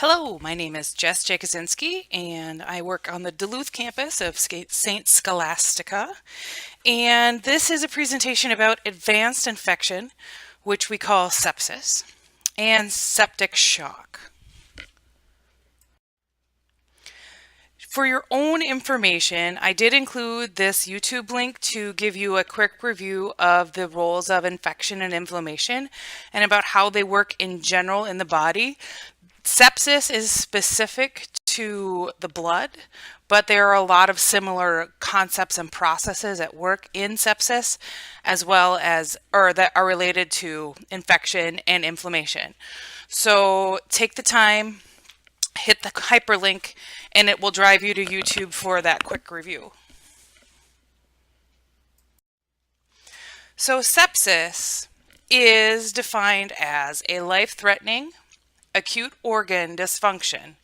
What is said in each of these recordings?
Hello, my name is Jess Jakuzinski, and I work on the Duluth campus of St. Scholastica. And this is a presentation about advanced infection, which we call sepsis, and septic shock. For your own information, I did include this YouTube link to give you a quick review of the roles of infection and inflammation and about how they work in general in the body. Sepsis is specific to the blood, but there are a lot of similar concepts and processes at work in sepsis, as well as, or that are related to infection and inflammation. So take the time, hit the hyperlink, and it will drive you to YouTube for that quick review. So sepsis is defined as a life-threatening acute organ dysfunction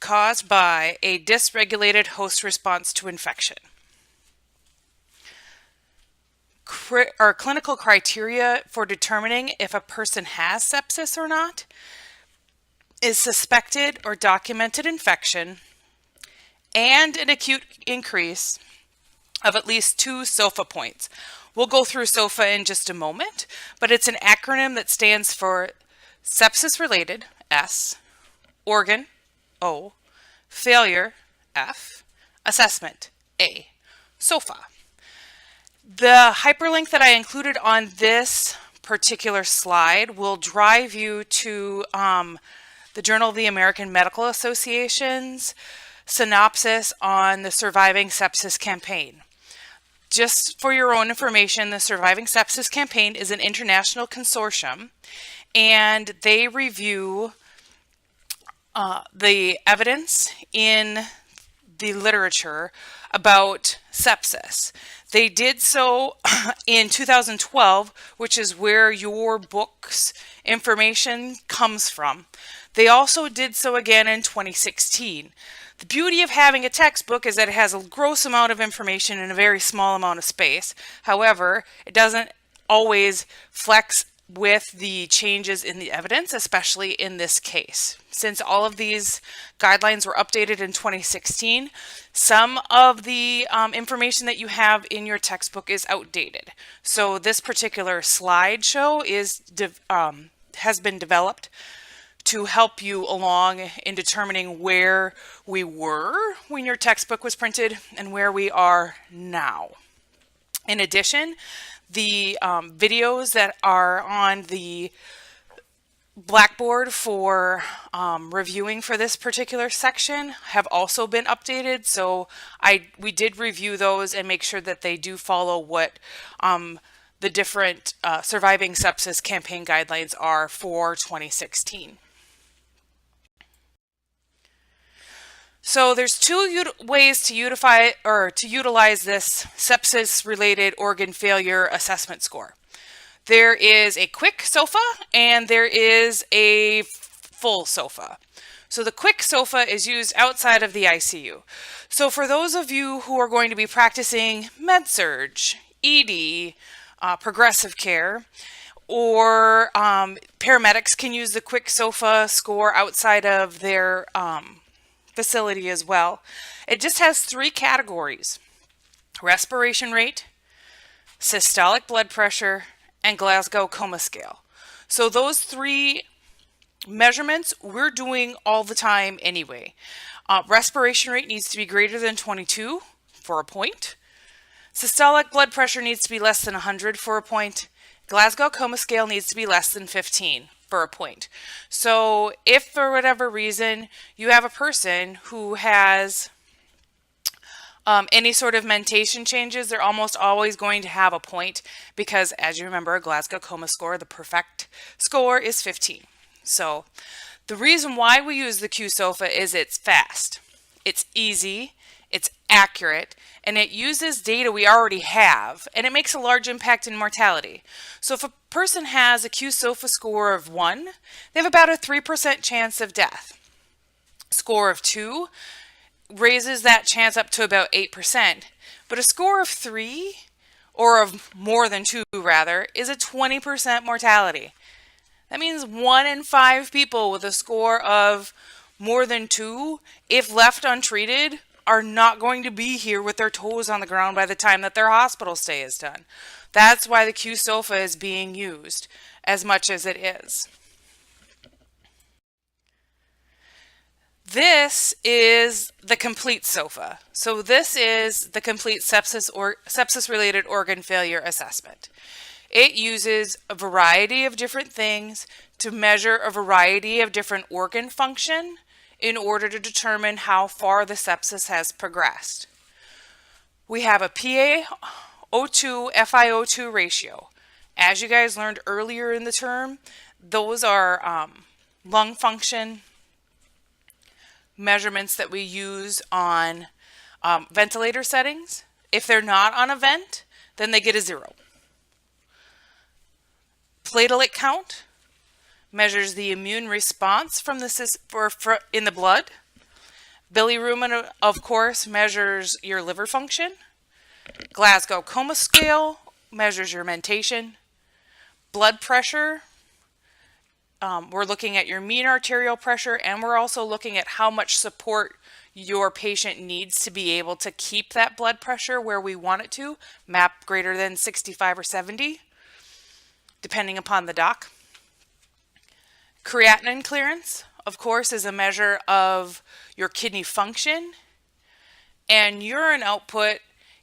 caused by a dysregulated host response to infection. Our clinical criteria for determining if a person has sepsis or not is suspected or documented infection and an acute increase of at least 2 SOFA points. We'll go through SOFA in just a moment, but it's an acronym that stands for sepsis-related, S, organ, O, failure, F, assessment, A, SOFA. The hyperlink that I included on this particular slide will drive you to the Journal of the American Medical Association's synopsis on the Surviving Sepsis Campaign. Just for your own information, the Surviving Sepsis Campaign is an international consortium, and they review the evidence in the literature about sepsis. They did so in 2012, which is where your book's information comes from. They also did so again in 2016. The beauty of having a textbook is that it has a gross amount of information in a very small amount of space. However, it doesn't always flex with the changes in the evidence, especially in this case. Since all of these guidelines were updated in 2016, some of the information that you have in your textbook is outdated. So this particular slideshow has been developed to help you along in determining where we were when your textbook was printed and where we are now. In addition, the videos that are on the Blackboard for reviewing for this particular section have also been updated. So we did review those and make sure that they do follow what the different Surviving Sepsis Campaign guidelines are for 2016. So there's 2 ways to utilize this sepsis-related organ failure assessment score. There is a quick SOFA and there is a full SOFA. So the quick SOFA is used outside of the ICU. So for those of you who are going to be practicing med-surg, ED, progressive care, or paramedics can use the quick SOFA score outside of their facility as well. It just has 3 categories: respiration rate, systolic blood pressure, and Glasgow Coma Scale. So those 3 measurements we're doing all the time anyway. Respiration rate needs to be greater than 22 for a point. Systolic blood pressure needs to be less than 100 for a point. Glasgow Coma Scale needs to be less than 15 for a point. So if for whatever reason you have a person who has any sort of mentation changes, they're almost always going to have a point because, as you remember, a Glasgow Coma score, the perfect score is 15. So the reason why we use the QSOFA is it's fast, it's easy, it's accurate, and it uses data we already have, and it makes a large impact in mortality. So if a person has a QSOFA score of 1, they have about a 3% chance of death. Score of 2 raises that chance up to about 8%, but a score of 3, or of more than 2 rather, is a 20% mortality. That means 1 in 5 people with a score of more than 2, if left untreated, are not going to be here with their toes on the ground by the time that their hospital stay is done. That's why the Q-SOFA is being used as much as it is. This is the complete SOFA. So this is the complete sepsis-related organ failure assessment. It uses a variety of different things to measure a variety of different organ function in order to determine how far the sepsis has progressed. We have a PaO2 FiO2 ratio. As you guys learned earlier in the term, those are lung function measurements that we use on ventilator settings. If they're not on a vent, then they get a 0. Platelet count measures the immune response from in the blood. Bilirubin, of course, measures your liver function. Glasgow Coma Scale measures your mentation. Blood pressure, we're looking at your mean arterial pressure, and we're also looking at how much support your patient needs to be able to keep that blood pressure where we want it to, MAP greater than 65 or 70, depending upon the doc. Creatinine clearance, of course, is a measure of your kidney function, and urine output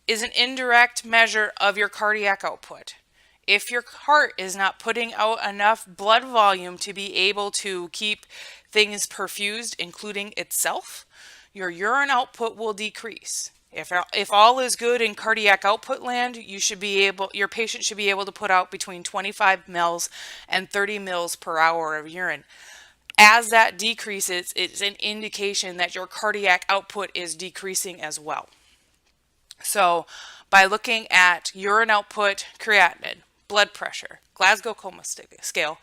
is an indirect measure of your cardiac output. If your heart is not putting out enough blood volume to be able to keep things perfused, including itself, your urine output will decrease. If all is good in cardiac output land, your patient should be able to put out between 25 mils and 30 mils per hour of urine. As that decreases, it's an indication that your cardiac output is decreasing as well. So by looking at urine output, creatinine, blood pressure, Glasgow Coma Scale,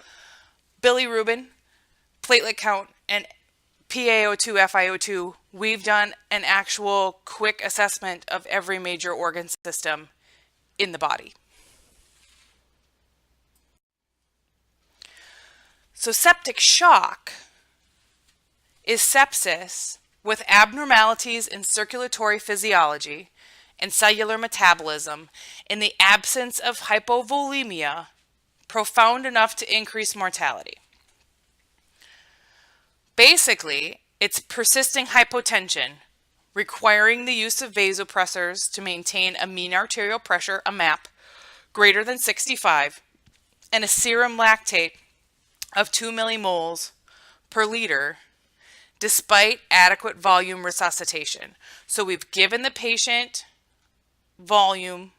bilirubin, platelet count, and PaO2, FiO2, we've done an actual quick assessment of every major organ system in the body. So septic shock is sepsis with abnormalities in circulatory physiology and cellular metabolism in the absence of hypovolemia profound enough to increase mortality. Basically, it's persisting hypotension requiring the use of vasopressors to maintain a mean arterial pressure, a MAP, greater than 65, and a serum lactate of 2 millimoles per liter despite adequate volume resuscitation. So we've given the patient volume.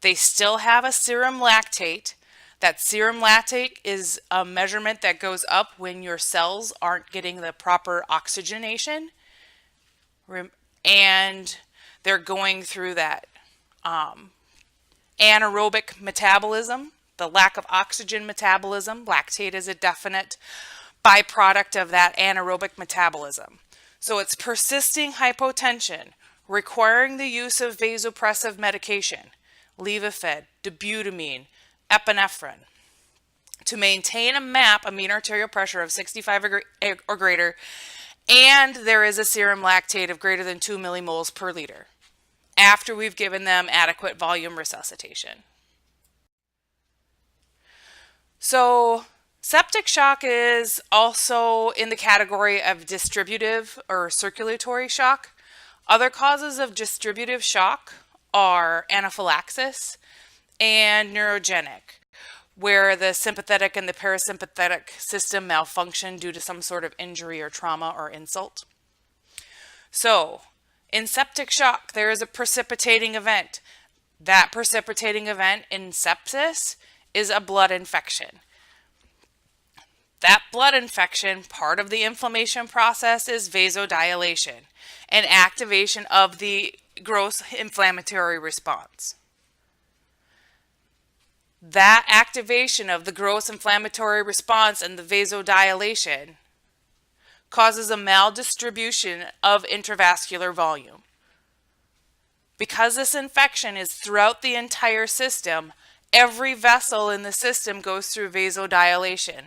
They still have a serum lactate. That serum lactate is a measurement that goes up when your cells aren't getting the proper oxygenation, and they're going through that anaerobic metabolism, the lack of oxygen metabolism. Lactate is a definite byproduct of that anaerobic metabolism. So it's persisting hypotension requiring the use of vasopressive medication, Levophed, dobutamine, epinephrine, to maintain a MAP, a mean arterial pressure of 65 or greater, and there is a serum lactate of greater than 2 millimoles per liter after we've given them adequate volume resuscitation. So septic shock is also in the category of distributive or circulatory shock. Other causes of distributive shock are anaphylaxis and neurogenic, where the sympathetic and the parasympathetic system malfunction due to some sort of injury or trauma or insult. So, in septic shock, there is a precipitating event. That precipitating event in sepsis is a blood infection. That blood infection, part of the inflammation process is vasodilation and activation of the gross inflammatory response. That activation of the gross inflammatory response and the vasodilation causes a maldistribution of intravascular volume. Because this infection is throughout the entire system, Every vessel in the system goes through vasodilation.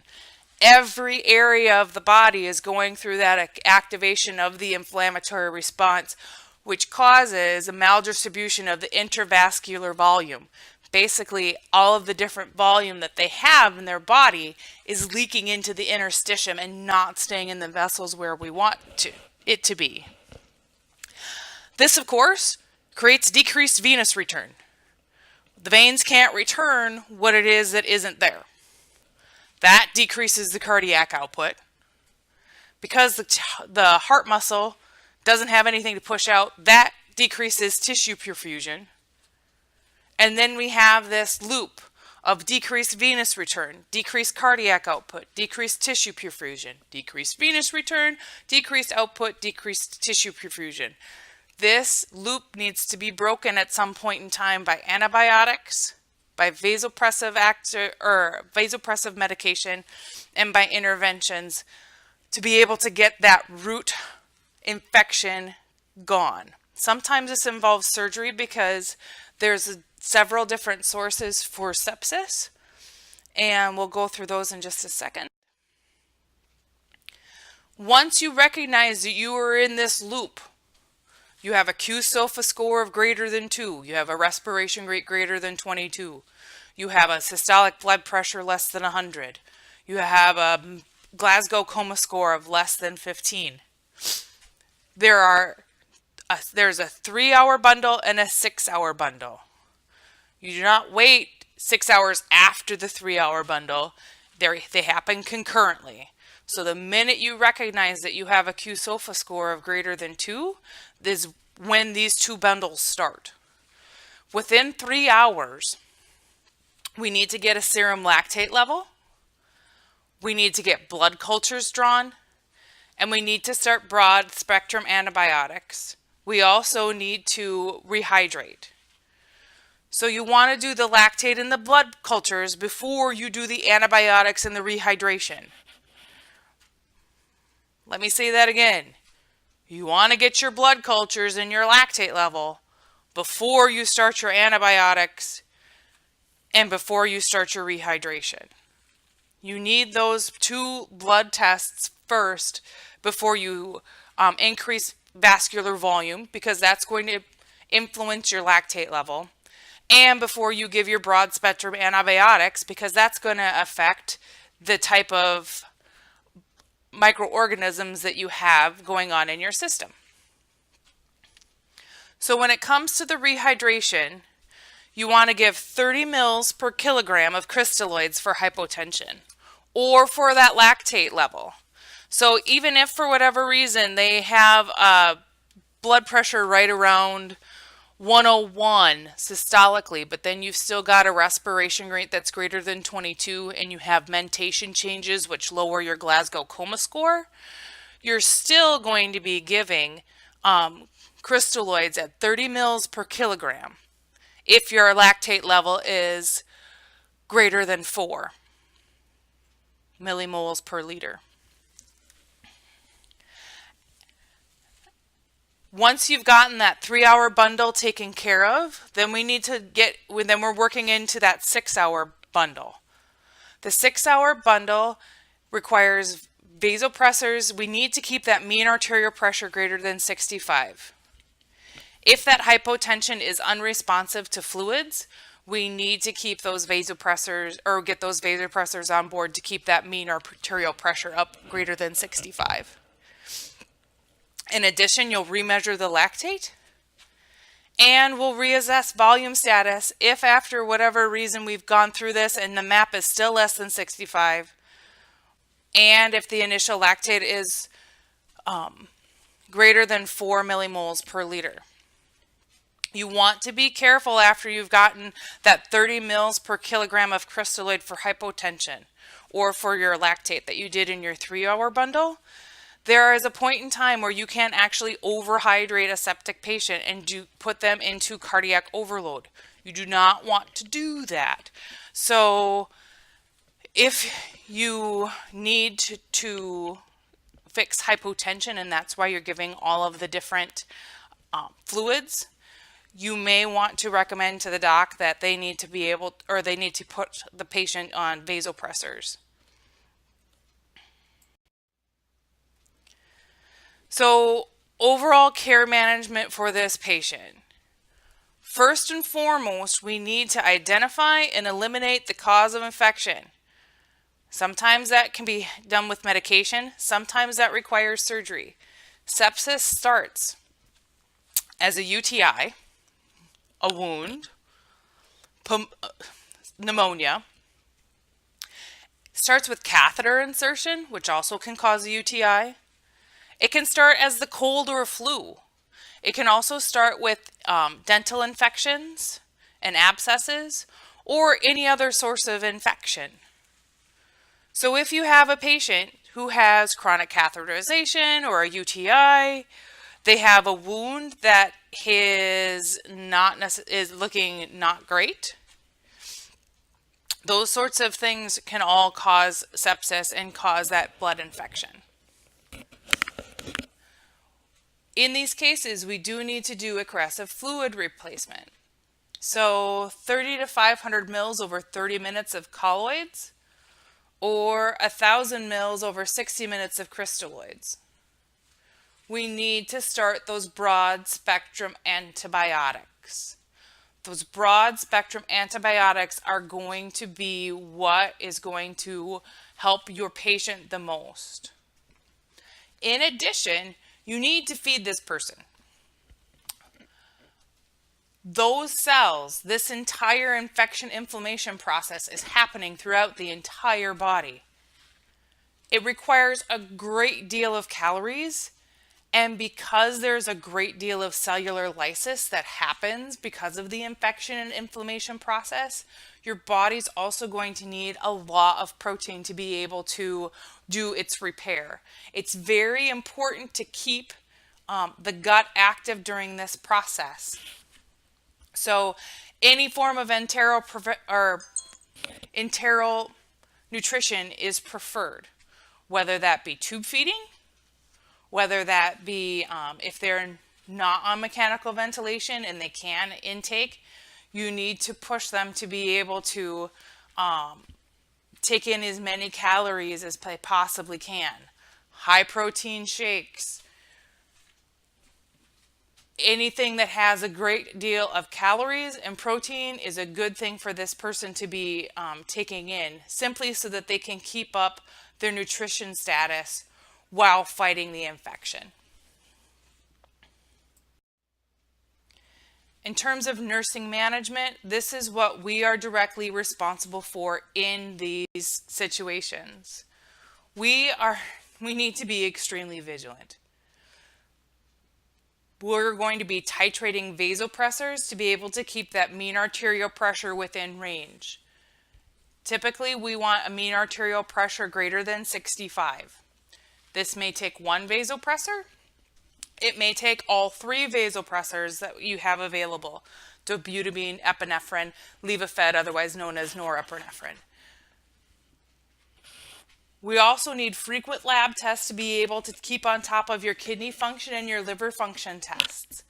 Every area of the body is going through that activation of the inflammatory response, which causes a maldistribution of the intravascular volume. Basically, all of the different volume that they have in their body is leaking into the interstitium and not staying in the vessels where we want it to be. This, of course, creates decreased venous return. The veins can't return what it is that isn't there. That decreases the cardiac output. Because the heart muscle doesn't have anything to push out, that decreases tissue perfusion. And then we have this loop of decreased venous return, decreased cardiac output, decreased tissue perfusion, decreased venous return, decreased output, decreased tissue perfusion. This loop needs to be broken at some point in time by antibiotics, by vasopressive medication, and by interventions to be able to get that root infection gone. Sometimes this involves surgery because there's several different sources for sepsis, and we'll go through those in just a second. Once you recognize that you are in this loop, you have a Q-SOFA score of greater than 2. You have a respiration rate greater than 22. You have a systolic blood pressure less than 100. You have a Glasgow coma score of less than 15. There's a 3-hour bundle and a 6-hour bundle. You do not wait 6 hours after the 3-hour bundle. They happen concurrently. So the minute you recognize that you have a Q-SOFA score of greater than 2 is when these two bundles start. Within 3 hours, we need to get a serum lactate level. We need to get blood cultures drawn. And we need to start broad spectrum antibiotics. We also need to rehydrate. So you want to do the lactate and the blood cultures before you do the antibiotics and the rehydration. Let me say that again. You want to get your blood cultures and your lactate level before you start your antibiotics and before you start your rehydration. You need those 2 blood tests first before you increase vascular volume, because that's going to influence your lactate level, and before you give your broad spectrum antibiotics, because that's going to affect the type of microorganisms that you have going on in your system. So when it comes to the rehydration, you want to give 30 mils per kilogram of crystalloids for hypotension or for that lactate level. So even if for whatever reason they have a blood pressure right around 101 systolically, but then you've still got a respiration rate that's greater than 22 and you have mentation changes which lower your Glasgow coma score, you're still going to be giving crystalloids at 30 mils per kilogram if your lactate level is greater than 4 millimoles per liter. Once you've gotten that 3-hour bundle taken care of, then we're working into that 6-hour bundle. The 6-hour bundle requires vasopressors. We need to keep that mean arterial pressure greater than 65. If that hypotension is unresponsive to fluids, we need to keep those vasopressors or get those vasopressors on board to keep that mean arterial pressure up greater than 65. In addition, you'll remeasure the lactate and we'll reassess volume status if after whatever reason we've gone through this and the MAP is still less than 65, and if the initial lactate is greater than 4 millimoles per liter. You want to be careful after you've gotten that 30 mils per kilogram of crystalloid for hypotension or for your lactate that you did in your 3-hour bundle. There is a point in time where you can actually overhydrate a septic patient and put them into cardiac overload. You do not want to do that. So if you need to fix hypotension, and that's why you're giving all of the different fluids, you may want to recommend to the doc that they need to be able, or they need to put the patient on vasopressors. So, overall care management for this patient. First and foremost, we need to identify and eliminate the cause of infection. Sometimes that can be done with medication, sometimes that requires surgery. Sepsis starts as a UTI, a wound, pneumonia. Starts with catheter insertion, which also can cause a UTI. It can start as the cold or a flu. It can also start with dental infections and abscesses or any other source of infection. So if you have a patient who has chronic catheterization or a UTI, they have a wound that is looking not great, those sorts of things can all cause sepsis and cause that blood infection. In these cases, we do need to do aggressive fluid replacement. So 30 to 500 mils over 30 minutes of colloids, or 1,000 mils over 60 minutes of crystalloids. We need to start those broad spectrum antibiotics. Those broad spectrum antibiotics are going to be what is going to help your patient the most. In addition, you need to feed this person. Those cells, this entire infection inflammation process is happening throughout the entire body. It requires a great deal of calories, and because there's a great deal of cellular lysis that happens because of the infection and inflammation process, your body's also going to need a lot of protein to be able to do its repair. It's very important to keep the gut active during this process. So any form of enteral nutrition is preferred, whether that be tube feeding, whether that be if they're not on mechanical ventilation and they can intake, you need to push them to be able to take in as many calories as they possibly can. High protein shakes, anything that has a great deal of calories and protein is a good thing for this person to be taking in, simply so that they can keep up their nutrition status while fighting the infection. In terms of nursing management, this is what we are directly responsible for in these situations. We need to be extremely vigilant. We're going to be titrating vasopressors to be able to keep that mean arterial pressure within range. Typically, we want a mean arterial pressure greater than 65. This may take one vasopressor. It may take all 3 vasopressors that you have available: dobutamine, epinephrine, Levophed, otherwise known as norepinephrine. We also need frequent lab tests to be able to keep on top of your kidney function and your liver function tests.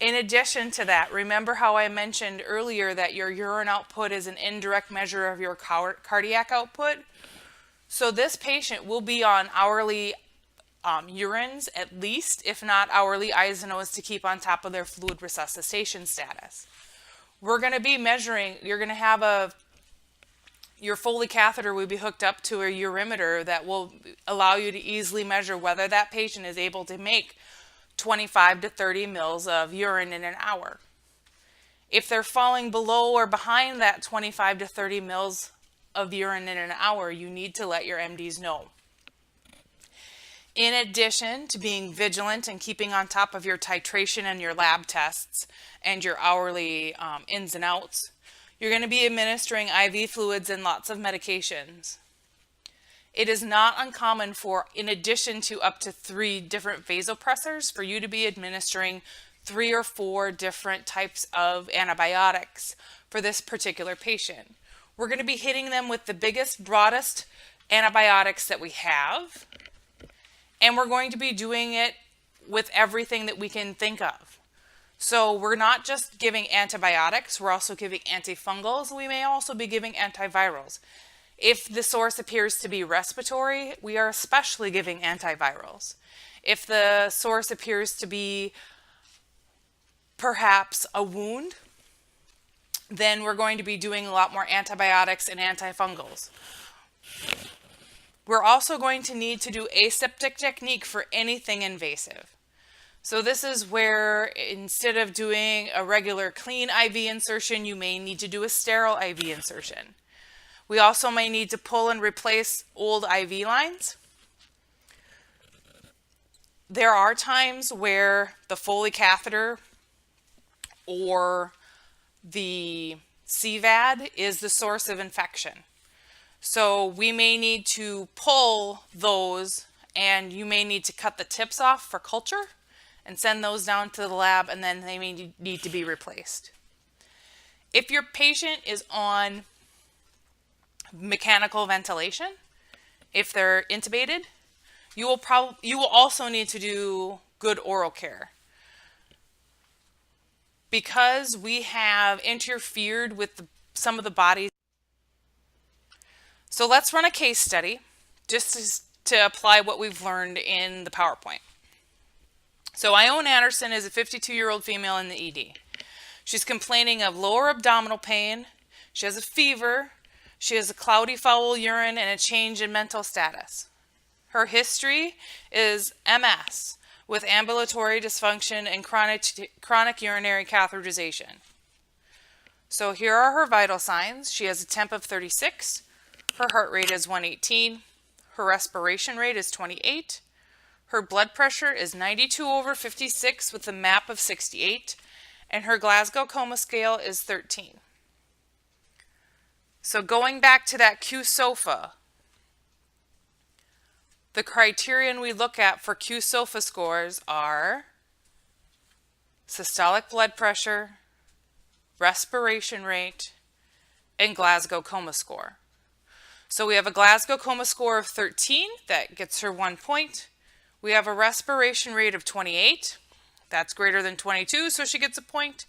In addition to that, remember how I mentioned earlier that your urine output is an indirect measure of your cardiac output? So this patient will be on hourly urines at least, if not hourly isonos, to keep on top of their fluid resuscitation status. We're going to be measuring, you're going to have your Foley catheter will be hooked up to a urimeter that will allow you to easily measure whether that patient is able to make 25 to 30 mils of urine in an hour. If they're falling below or behind that 25 to 30 mils of urine in an hour, you need to let your MDs know. In addition to being vigilant and keeping on top of your titration and your lab tests and your hourly ins and outs, you're going to be administering IV fluids and lots of medications. It is not uncommon for, in addition to up to 3 different vasopressors, for you to be administering 3 or 4 different types of antibiotics for this particular patient. We're going to be hitting them with the biggest, broadest antibiotics that we have, and we're going to be doing it with everything that we can think of. So we're not just giving antibiotics, we're also giving antifungals. We may also be giving antivirals. If the source appears to be respiratory, we are especially giving antivirals. If the source appears to be perhaps a wound, then we're going to be doing a lot more antibiotics and antifungals. We're also going to need to do aseptic technique for anything invasive. So this is where instead of doing a regular clean IV insertion, you may need to do a sterile IV insertion. We also may need to pull and replace old IV lines. There are times where the Foley catheter or the CVAD is the source of infection. So we may need to pull those, and you may need to cut the tips off for culture and send those down to the lab, and then they may need to be replaced. If your patient is on mechanical ventilation, if they're intubated, you will also need to do good oral care. Because we have interfered with some of the body's. So let's run a case study just to apply what we've learned in the PowerPoint. So Ione Anderson is a 52-year-old female in the ED. She's complaining of lower abdominal pain. She has a fever. She has a cloudy, foul urine and a change in mental status. Her history is MS with ambulatory dysfunction and chronic urinary catheterization. So here are her vital signs. She has a temp of 36. Her heart rate is 118. Her respiration rate is 28. Her blood pressure is 92/56 with a MAP of 68. And her Glasgow Coma Scale is 13. So going back to that Q-SOFA, the criterion we look at for Q-SOFA scores are systolic blood pressure, respiration rate, and Glasgow Coma Score. So we have a Glasgow Coma Score of 13, that gets her 1 point. We have a respiration rate of 28, that's greater than 22, so she gets a point.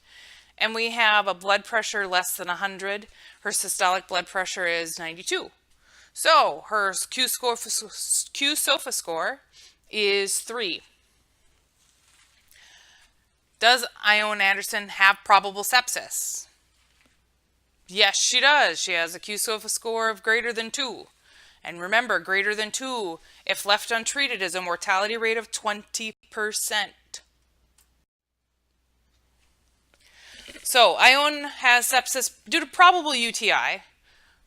And we have a blood pressure less than 100. Her systolic blood pressure is 92. So her Q-SOFA score is 3. Does Ione Anderson have probable sepsis? Yes, she does. She has a Q-SOFA score of greater than 2. And remember, greater than 2, if left untreated, is a mortality rate of 20%. So Ione has sepsis due to probable UTI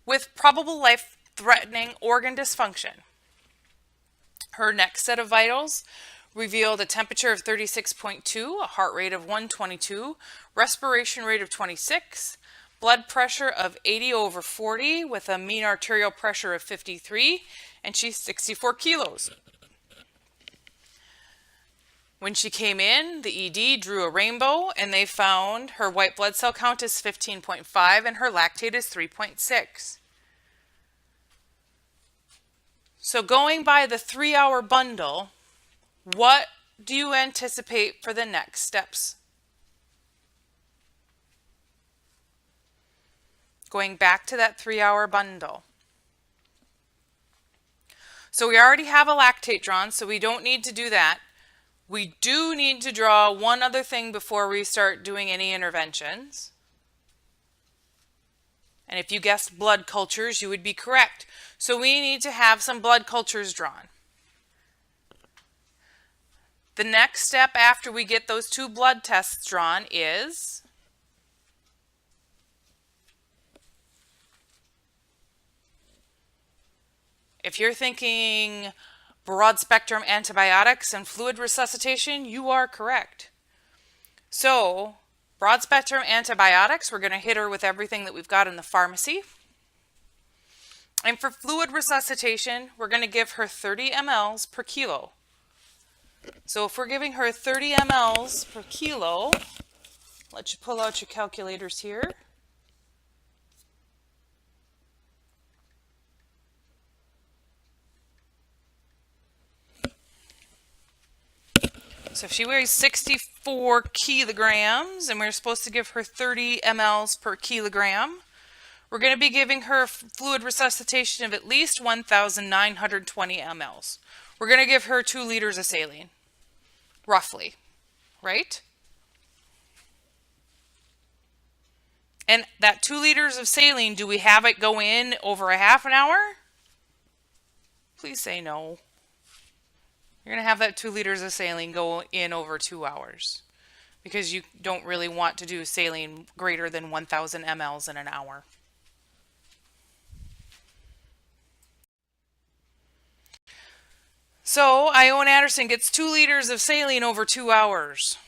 with probable life-threatening organ dysfunction. Her next set of vitals revealed a temperature of 36.2, a heart rate of 122, respiration rate of 26, blood pressure of 80/40 with a mean arterial pressure of 53, and she's 64 kilos. When she came in, the ED drew a rainbow and they found her white blood cell count is 15.5 and her lactate is 3.6. So going by the 3-hour bundle, what do you anticipate for the next steps? Going back to that 3-hour bundle. So we already have a lactate drawn, so we don't need to do that. We do need to draw one other thing before we start doing any interventions. And if you guessed blood cultures, you would be correct. So we need to have some blood cultures drawn. The next step after we get those 2 blood tests drawn is if you're thinking broad spectrum antibiotics and fluid resuscitation, you are correct. So broad spectrum antibiotics, we're going to hit her with everything that we've got in the pharmacy. And for fluid resuscitation, we're going to give her 30 mLs per kilo. So if we're giving her 30 mLs per kilo, let you pull out your calculators here. So if she weighs 64 kilograms and we're supposed to give her 30 mLs per kilogram, we're going to be giving her fluid resuscitation of at least 1,920 mLs. We're going to give her 2 liters of saline, roughly, right? And that 2 liters of saline, do we have it go in over a half an hour? Please say no. You're going to have that 2 liters of saline go in over 2 hours because you don't really want to do saline greater than 1,000 mLs in an hour. So Ione Anderson gets 2 liters of saline over 2 hours.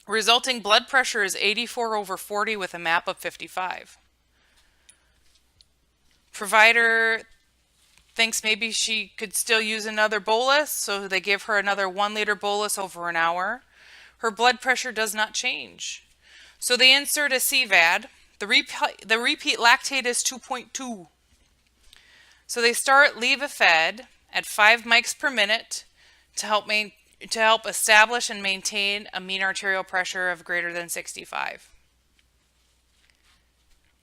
Resulting blood pressure is 84/40 with a MAP of 55. Provider thinks maybe she could still use another bolus, so they give her another 1 liter bolus over an hour. Her blood pressure does not change. So they insert a CVAD. The repeat lactate is 2.2. So they start Levophed at 5 mics per minute to help establish and maintain a mean arterial pressure of greater than 65.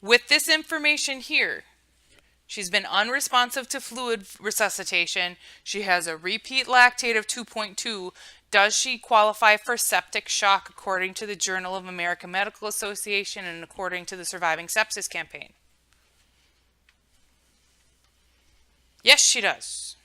With this information here, she's been unresponsive to fluid resuscitation. She has a repeat lactate of 2.2. Does she qualify for septic shock according to the Journal of American Medical Association and according to the Surviving Sepsis campaign? Yes, she does.